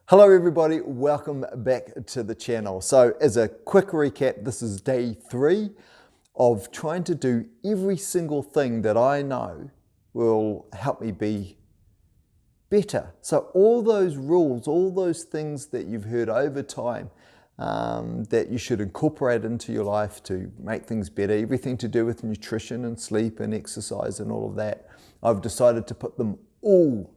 Hello everybody, welcome back to the channel. So as a quick recap, this is day 3 of trying to do every single thing that I know will help me be better. So all those rules, all those things that you've heard over time that you should incorporate into your life to make things better, everything to do with nutrition and sleep and exercise and all of that, I've decided to put them all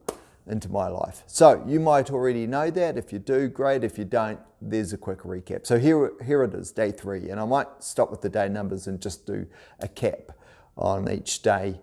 into my life. So you might already know that. If you do, great. If you don't, there's a quick recap. So here it is, day 3, and I might stop with the day numbers and just do a cap on each day,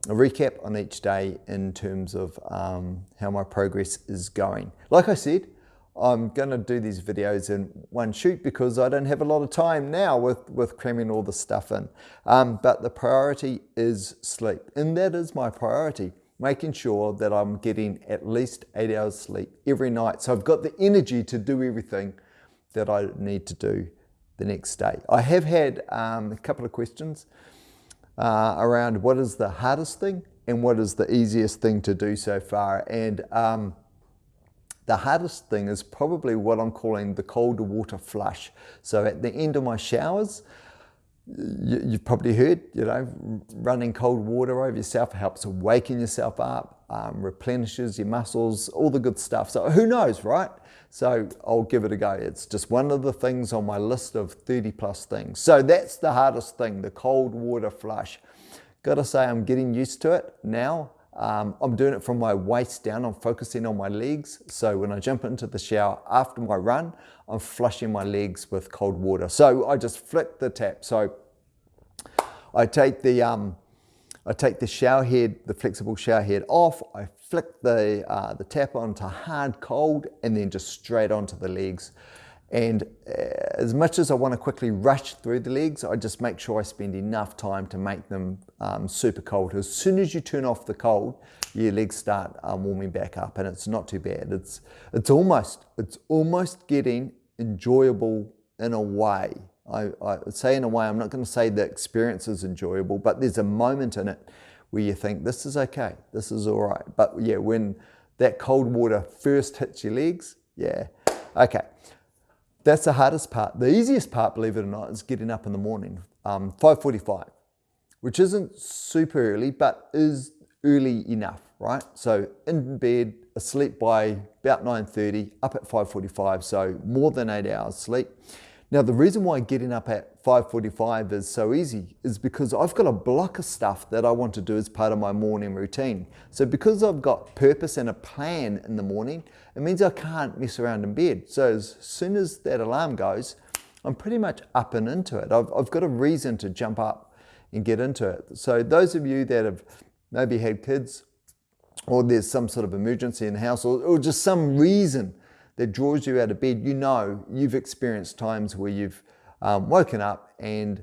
a recap on each day in terms of how my progress is going. Like I said, I'm going to do these videos in one shoot because I don't have a lot of time now with cramming all the stuff in. But the priority is sleep, and that is my priority. Making sure that I'm getting at least 8 hours sleep every night. So I've got the energy to do everything that I need to do the next day. I have had a couple of questions around what is the hardest thing and what is the easiest thing to do so far. And the hardest thing is probably what I'm calling the cold water flush. So at the end of my showers, you've probably heard, running cold water over yourself helps awaken yourself up, replenishes your muscles, all the good stuff. So who knows, right? So I'll give it a go. It's just one of the things on my list of 30 plus things. So that's the hardest thing, the cold water flush. Got to say I'm getting used to it now. I'm doing it from my waist down. I'm focusing on my legs. So when I jump into the shower after my run, I'm flushing my legs with cold water. So I just flick the tap. So I take the shower head, the flexible shower head off. I flick the tap onto hard cold and then just straight onto the legs. And as much as I want to quickly rush through the legs, I just make sure I spend enough time to make them super cold. As soon as you turn off the cold, your legs start warming back up, and it's not too bad. It's almost getting enjoyable in a way. I say in a way, I'm not going to say the experience is enjoyable, but there's a moment in it where you think this is okay, this is all right. But yeah, when that cold water first hits your legs, yeah, okay. That's the hardest part. The easiest part, believe it or not, is getting up in the morning, 5:45, which isn't super early, but is early enough, right? So in bed, asleep by about 9:30, up at 5:45, so more than 8 hours sleep. Now, the reason why getting up at 5:45 is so easy is because I've got a block of stuff that I want to do as part of my morning routine. So because I've got purpose and a plan in the morning, it means I can't mess around in bed. So as soon as that alarm goes, I'm pretty much up and into it. I've got a reason to jump up and get into it. So those of you that have maybe had kids, or there's some sort of emergency in the house, or just some reason that draws you out of bed, you've experienced times where you've woken up and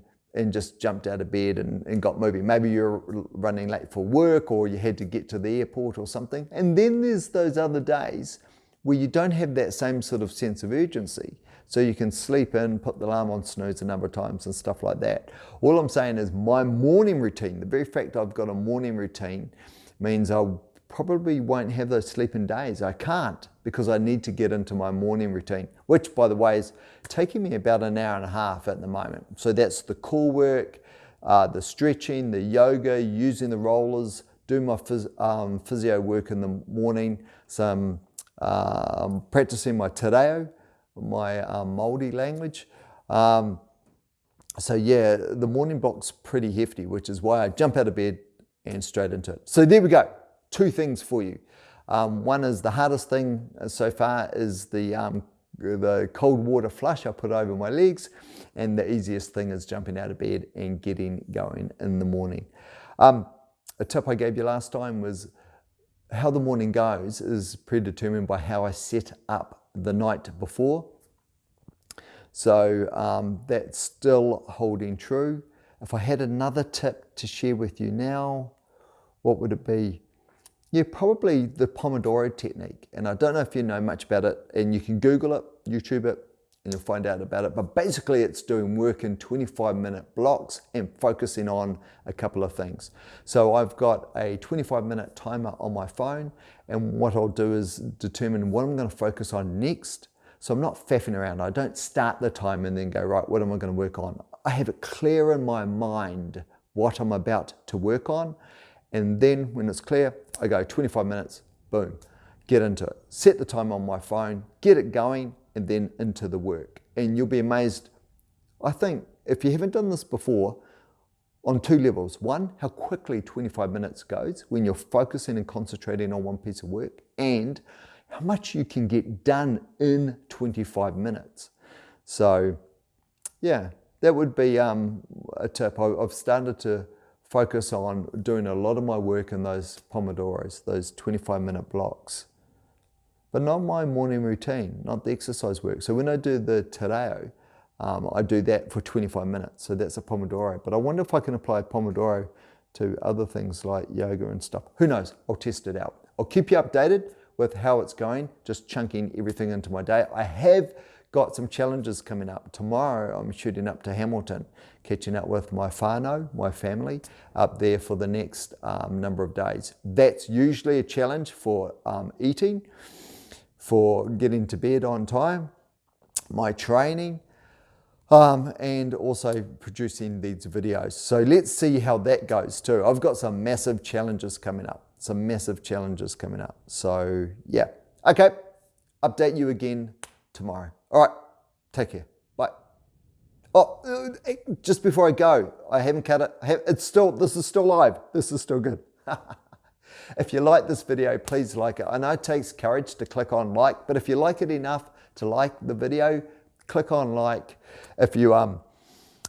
just jumped out of bed and got moving. Maybe you're running late for work, or you had to get to the airport or something. And then there's those other days where you don't have that same sort of sense of urgency. So you can sleep in, put the alarm on snooze a number of times and stuff like that. All I'm saying is my morning routine, the very fact I've got a morning routine means I'll probably won't have those sleeping days. I can't, because I need to get into my morning routine, which by the way is taking me about an hour and a half at the moment. So that's the core work, the stretching, the yoga, using the rollers, doing my physio work in the morning, some practicing my te reo, my Māori language. So yeah, the morning block's pretty hefty, which is why I jump out of bed and straight into it. So there we go. 2 things for you. One is the hardest thing so far is the cold water flush I put over my legs, and the easiest thing is jumping out of bed and getting going in the morning. A tip I gave you last time was how the morning goes is predetermined by how I set up the night before. So that's still holding true. If I had another tip to share with you now, what would it be? Yeah, probably the Pomodoro technique. And I don't know if you know much about it, and you can Google it, YouTube it. and you'll find out about it. But basically it's doing work in 25-minute blocks and focusing on a couple of things. So I've got a 25-minute timer on my phone, and what I'll do is determine what I'm going to focus on next. So I'm not faffing around. I don't start the time and then go, right, what am I going to work on? I have it clear in my mind what I'm about to work on, and then when it's clear, I go 25 minutes, boom, get into it. Set the time on my phone, get it going, and then into the work. And you'll be amazed, I think, if you haven't done this before, on two levels. One, how quickly 25 minutes goes when you're focusing and concentrating on one piece of work, and how much you can get done in 25 minutes. So yeah, that would be a tip. I've started to focus on doing a lot of my work in those Pomodoros, those 25-minute blocks. But not my morning routine, not the exercise work. So when I do the Te Reo, I do that for 25 minutes. So that's a Pomodoro. But I wonder if I can apply Pomodoro to other things like yoga and stuff. Who knows? I'll test it out. I'll keep you updated with how it's going, just chunking everything into my day. I have got some challenges coming up. Tomorrow I'm shooting up to Hamilton, catching up with my whānau, my family, up there for the next number of days. That's usually a challenge for eating, for getting to bed on time, my training, and also producing these videos. So let's see how that goes too. I've got some massive challenges coming up. So yeah, okay, update you again tomorrow. All right, take care, bye. Oh, just before I go, I haven't cut it. This is still live. This is still good. If you like this video, please like it. I know it takes courage to click on like, but if you like it enough to like the video, click on like. If you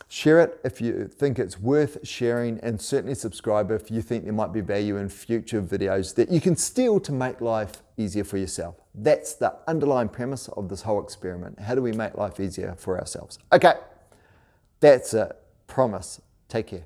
share it if you think it's worth sharing, and certainly subscribe if you think there might be value in future videos that you can steal to make life easier for yourself. That's the underlying premise of this whole experiment. How do we make life easier for ourselves? Okay, that's it. Promise. Take care.